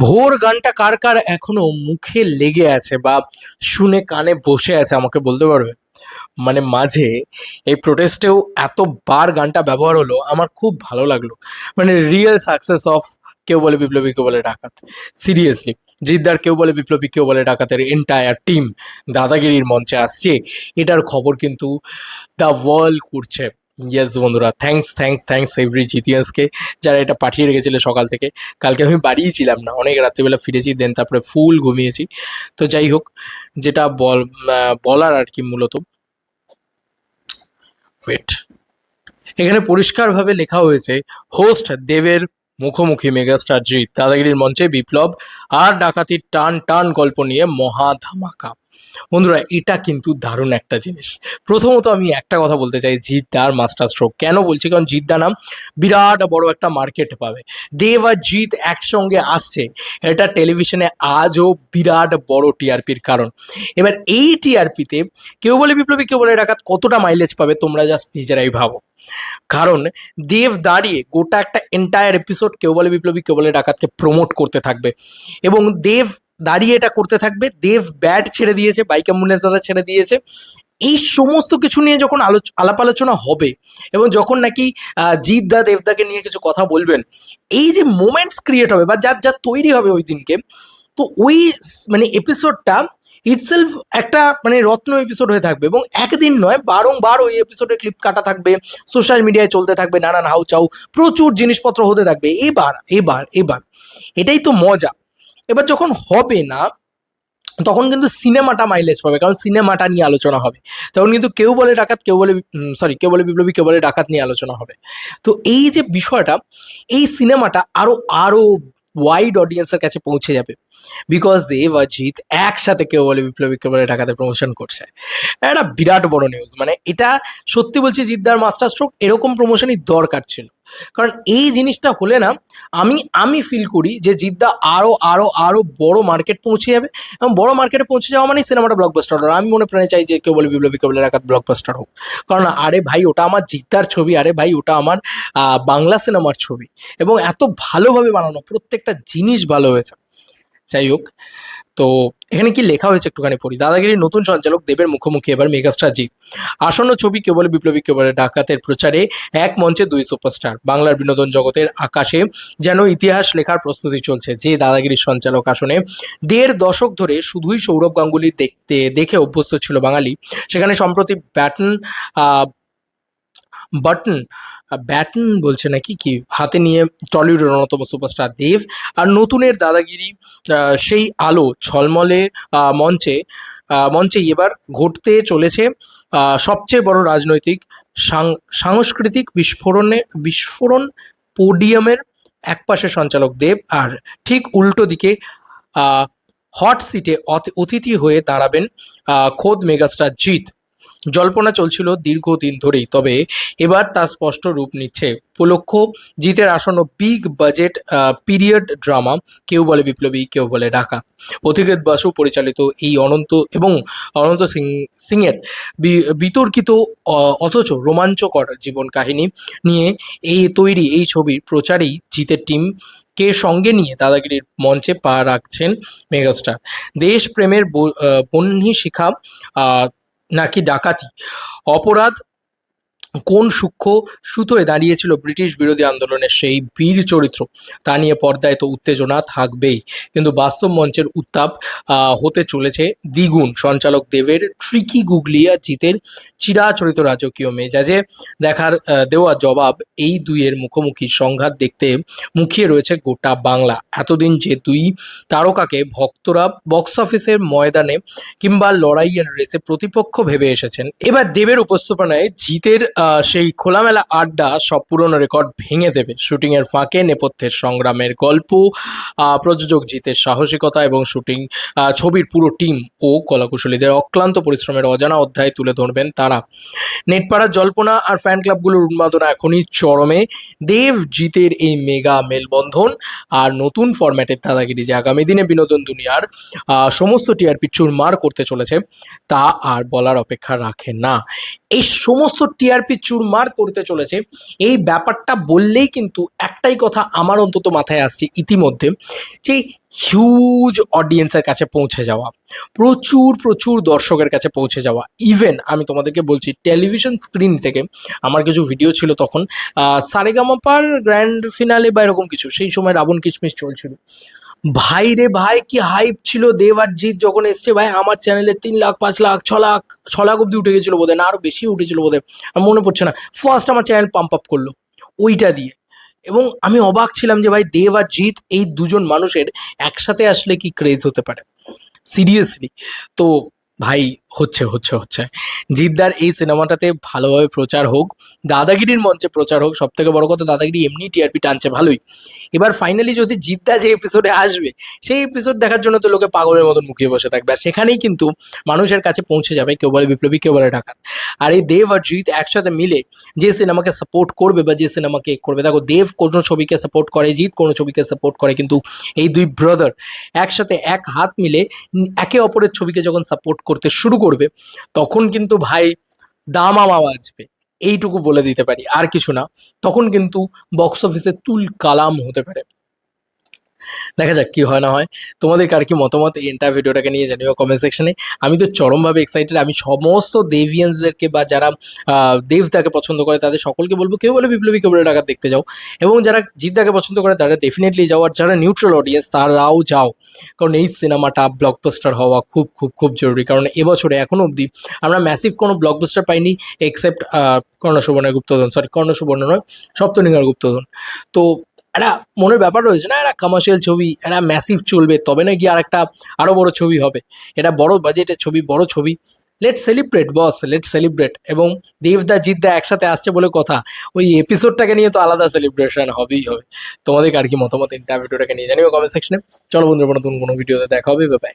ভোর গানটা কার কার এখনো মুখে লেগে আছে বা শুনে কানে বসে আছে আমাকে বলতে পারবে? মানে মাঝে এই প্রোটেস্টেও এতবার গানটা ব্যবহার হলো, আমার খুব ভালো লাগলো। মানে রিয়েল সাকসেস অফ কেউ বলে বিপ্লবী কেউ বলে ডাকাত। সিরিয়াসলি, জিদ্দার কেউ বলে বিপ্লবী কেউ বলে ডাকাতের এন্টায়ার টিম দাদাগিরির মঞ্চে আসছে, এটার খবর কিন্তু দ্য ওয়ার্ল্ড করছে। ইয়েস বন্ধুরা, থ্যাঙ্কস থ্যাঙ্কস থ্যাঙ্কস এভরি জিতিয়ান্সকে, যারা এটা পাঠিয়ে রেখেছিল সকাল থেকে। কালকে আমি বাড়িই ছিলাম না, অনেক রাত্রিবেলা ফিরেছি, দেন তারপরে ফুল ঘুমিয়েছি। তো যাই হোক, যেটা বলার আর কি মূলত, ওয়েট, এখানে পরিষ্কারভাবে লেখা হয়েছে, হোস্ট দেবের মুখোমুখি মেগাস্টার জিৎ, দাদাগিরির মঞ্চে বিপ্লব আর ডাকাতির টান টান গল্প নিয়ে মহা ধামাকা। বন্ধুরা, এটা কিন্তু দারুণ একটা জিনিস। প্রথমত আমি একটা কথা বলতে চাই, জিদ্দার মাস্টার স্ট্রোক কেন বলছি, কারণ জিদ্দা নাম বিরাট বড় একটা মার্কেট পাবে। দেব আর জিৎ একসঙ্গে আসছে, এটা টেলিভিশনে আজও বিরাট বড় টিআরপির কারণ। এবার এই টিআরপিতে কেউ বলে বিপ্লবী কেউ বলে ডাকাত কতটা মাইলেজ পাবে তোমরা জাস্ট নিজেরাই ভাবো। কারণ দেব দাঁড়িয়ে গোটা একটা এন্টায়ার এপিসোড কেউ বলে বিপ্লবী কেউ বলে ডাকাতকে প্রমোট করতে থাকবে, এবং দেব দাঁড়িয়ে এটা করতে থাকবে। দেব ব্যাট ছেড়ে দিয়েছে, বাইক অ্যাম্বুলেন্স দাদা ছেড়ে দিয়েছে। এই সমস্ত কিছু নিয়ে যখন আলাপ আলোচনা হবে, এবং যখন নাকি জিৎ দা দেবদাকে নিয়ে কিছু কথা বলবেন, এই যে মোমেন্টস ক্রিয়েট হবে বা যা যা তৈরি হবে ওই দিনকে, তো ওই মানে এপিসোডটা ইটসেলফ একটা মানে রত্ন এপিসোড হয়ে থাকবে। এবং একদিন নয়, বারংবার ওই এপিসোডের ক্লিপ কাটা থাকবে, সোশ্যাল মিডিয়ায় চলতে থাকবে, নানান হাউচাউ, প্রচুর জিনিসপত্র হতে থাকবে। এবার এবার এবার এটাই তো মজা। এবার যখন হবে না, তখন কিন্তু সিনেমাটা মাইলেজ পাবে, কারণ সিনেমাটা নিয়ে আলোচনা হবে। তখন কিন্তু কেউ বলে ডাকাত কেউ বলে সরি কেউ বলে বিপ্লবী কেউ বলে ডাকাত নিয়ে আলোচনা হবে। তো এই যে বিষয়টা, এই সিনেমাটা আরো আরো ওয়াইড অডিয়েন্সের কাছে পৌঁছে যাবে, বিকজ দেব আর জিৎ একসাথে কেউ বলে বিপ্লবী কেউ বলে ডাকাতে প্রমোশন করছে। এটা বিরাট বড় নিউজ। মানে এটা সত্যি বলছি, জিদ্দার মাস্টার স্ট্রোক, এরকম প্রমোশনই দরকার ছিল। কারণ এই জিনিসটা হলে না, আমি আমি ফিল করি যে জিদ্দা আরো আরো আরো বড় মার্কেট পৌঁছে যাবে। এবং বড় মার্কেটে পৌঁছে যাওয়া মানে সিনেমাটা ব্লকবাস্টার হোক। আমি মনে প্রাণে চাই যে কেউ বলে বিপ্লবী কেউ বলে ডাকাত ব্লকবাস্টার হোক। কারণ আরে ভাই, ওটা আমার জিদ্দার ছবি, আরে ভাই ওটা আমার বাংলা সিনেমার ছবি, এবং এত ভালোভাবে বানানো, প্রত্যেকটা জিনিস ভালো হয়েছে। যাই হোক, তো এখানে কি লেখা হয়েছে একটুখানি পড়ি। দাদাগিরির নতুন সঞ্চালক দেবের মুখোমুখি এবার মেগাস্টার জি। আসন্ন ছবি কেবল বিপ্লবী কেবল ডাকাতের প্রচারে এক মঞ্চে দুই সুপারস্টার। বাংলার বিনোদন জগতের আকাশে যেন ইতিহাস লেখার প্রস্তুতি চলছে। যে দাদাগিরির সঞ্চালক আসনে ১.৫ দশক ধরে শুধুই সৌরভ গাঙ্গুলি দেখে অভ্যস্ত ছিল বাঙালি, সেখানে সম্প্রতি বাটন ব্যাটন বলছে নাকি কি হাতে নিয়ে টলিউডের অন্যতম সুপারস্টার দেব আর নতুনের দাদাগিরি, সেই আলো ঝলমলে মঞ্চে এবার ঘটতে চলেছে সবচেয়ে বড় রাজনৈতিক সাংস্কৃতিক বিস্ফোরণ। পোডিয়ামের একপাশে সঞ্চালক দেব, আর ঠিক উল্টো দিকে হট সিটে অতিথি হয়ে দাঁড়াবেন খোদ মেগাস্টার জিৎ। জল্পনা চলছিল দীর্ঘদিন ধরেই, তবে এবার তা স্পষ্ট রূপ নিচ্ছে। উপলক্ষ জিতের আসন্ন বিগ বাজেট পিরিয়ড ড্রামা কেউ বলে বিপ্লবী কেউ বলে ডাকাত। পথিকৃৎ বাসু পরিচালিত এই অনন্ত সিংয়ের বিতর্কিত অথচ রোমাঞ্চকর জীবন কাহিনী নিয়ে তৈরি এই ছবির প্রচারেই জিতের টিমকে সঙ্গে নিয়ে দাদাগিরির মঞ্চে পা রাখছেন মেগাস্টার। দেশপ্রেমের বহ্নি শিখা নাকি ডাকাতি, অপরাধ কোন সূক্ষ্ম সুতোয় দাঁড়িয়েছিল ব্রিটিশ বিরোধী আন্দোলনের সেই বীর চরিত্র, তা নিয়ে পর্দায় তো উত্তেজনা থাকবেই, কিন্তু বাস্তব মঞ্চের উত্তাপ হতে চলেছে দ্বিগুণ। সঞ্চালক দেবের ট্রিকি গুগলি আর জিতের চিরাচরিত রাজকীয় মেজাজে দেওয়া জবাব, এই দুইয়ের মুখোমুখি সংঘাত দেখতে মুখিয়ে রয়েছে গোটা বাংলা। এতদিন যে দুই তারকাকে ভক্তরা বক্স অফিসের ময়দানে কিংবা লড়াইয়ের রেসে প্রতিপক্ষ ভেবে এসেছেন, এবার দেবের উপস্থাপনায় জিতের সেই খোলামেলা আড্ডা সব পুরনো রেকর্ড ভেঙে দেবে। শুটিংয়ের ফাঁকে নেপথ্যের সংগ্রামের গল্প, প্রযোজক জিতের সাহসিকতা এবং ছবির পুরো টিম ও কলাকুশলীদের অক্লান্ত পরিশ্রমের অজানা অধ্যায় তুলে ধরবেন তারা। নেটপাড়ার জল্পনা আর ফ্যান ক্লাবগুলোর উন্মাদনা এখনই চরমে। দেব জিতের এই মেগা মেলবন্ধন আর নতুন ফরম্যাটের দাদাগিরি যে আগামী দিনে বিনোদন দুনিয়ার সমস্ত টিআরপি চুরমার করতে চলেছে, তা আর বলার অপেক্ষা রাখে না। এই সমস্ত টিআরপি চুরমার করতে চলেছে। এই ব্যাপারটা বললেই কিন্তু একটাই কথা আমার অন্তত মাথায় আসছে ইতিমধ্যে, যে হিউজ অডিয়েন্সের কাছে পৌঁছে যাওয়া, প্রচুর প্রচুর দর্শকের কাছে পৌঁছে যাওয়া। ইভেন আমি তোমাদেরকে বলছি, টেলিভিশন স্ক্রিন থেকে আমার কিছু ভিডিও ছিল তখন, সারেগামাপার গ্র্যান্ড ফিনালে বা এরকম কিছু, সেই সময় রাবণ কিশমিশ চলছিল। ভাই রে ভাই, কি হাইপ ছিল দেব আর জিৎ যখন এসছে ভাই। আমার চ্যানেলে 3 লাখ 5 লাখ 6 লাখ 6 লাখ অব্দি উঠে গেছিলো বোধহয়, না আরো বেশি উঠেছিল বোধহয়, আমার মনে পড়ছে না। ফার্স্ট আমার চ্যানেল পাম্প আপ করলো ওইটা দিয়ে, এবং আমি অবাক ছিলাম যে ভাই দেব আর জিৎ এই দুজন মানুষের একসাথে আসলে কি ক্রেজ হতে পারে সিরিয়াসলি। তো ভাই হচ্ছে হচ্ছে হচ্ছে জিদ্দার এই সিনেমাটাতে ভালোভাবে প্রচার হোক, দাদাগিরির মঞ্চে প্রচার হোক। সব থেকে বড় কথা, দাদাগিরি এমনি টিআরপি টানছে ভালোই। এবার ফাইনালি যদি জিদ্দা যে এপিসোডে আসবে, সেই এপিসোড দেখার জন্য তো লোকে পাগলের মতন মুখিয়ে বসে থাকবে, আর সেখানেই কিন্তু মানুষের কাছে পৌঁছে যাবে কেউ বলে বিপ্লবী, কেউ বলে ডাকাত। আর এই দেব আর জিৎ একসাথে মিলে যে সিনেমাকে সাপোর্ট করবে বা যে সিনেমাকে করবে, দেখো দেব কোনো ছবিকে সাপোর্ট করে, জিৎ কোনো ছবিকে সাপোর্ট করে, কিন্তু এই দুই ব্রাদার একসাথে এক হাত মিলে একে অপরের ছবিকে যখন সাপোর্ট করতে শুরু করবে, তখন কিন্তু ভাই দামামা বাজবে, এইটুকু বলে দিতে পারি, আর কিছু না। তখন কিন্তু বক্স অফিসে তুল কালাম হতে পারে। দেখা যাক কি হয় না হয়। তোমাদের কার কি মতামত এই এন্টার ভিডিওটাকে নিয়ে জানিও কমেন্ট সেকশনে। আমি তো চরমভাবে এক্সাইটেড। আমি সমস্ত দেভিয়ান্সদেরকে বা যারা দেবদাকে পছন্দ করে তাদের সকলকে বলবো, কেউ বলে বিপ্লবী, কেউ বলে ডাকাত দেখতে যাও, এবং যারা জিদ্দাকে পছন্দ করে তারা ডেফিনেটলি যাও, আর যারা নিউট্রাল অডিয়েন্স তারাও যাও। কারণ এই সিনেমাটা ব্লকবাস্টার হওয়া খুব খুব খুব জরুরি। কারণ এবছরে এখনো অবধি আমরা ম্যাসিভ কোনো ব্লকবাস্টার পাইনি, এক্সেপ্ট কর্ণ সুবর্ণের গুপ্তধন, সরি কর্ণ সুবর্ণ নয়, সপ্তনিগার গুপ্তধন। তো একটা মনের ব্যাপার রয়েছে না, একটা কমার্শিয়াল ছবি একটা ম্যাসিভ চলবে, তবে না গিয়ে আর একটা আরো বড় ছবি হবে। এটা বড় বাজেটের ছবি, বড় ছবি, লেট সেলিব্রেট বস, লেট সেলিব্রেট। এবং দেবদা জিদ্দা একসাথে আসছে বলে কথা, ওই এপিসোডটাকে নিয়ে তো আলাদা সেলিব্রেশন হবেই হবে। তোমাদের আর কি মতামত ইন্টার ভিডিওটাকে নিয়ে জানিও কমেন্ট সেকশনে। চলো বন্ধুরা, নতুন কোনো ভিডিওতে দেখা হবে, বাই বাই।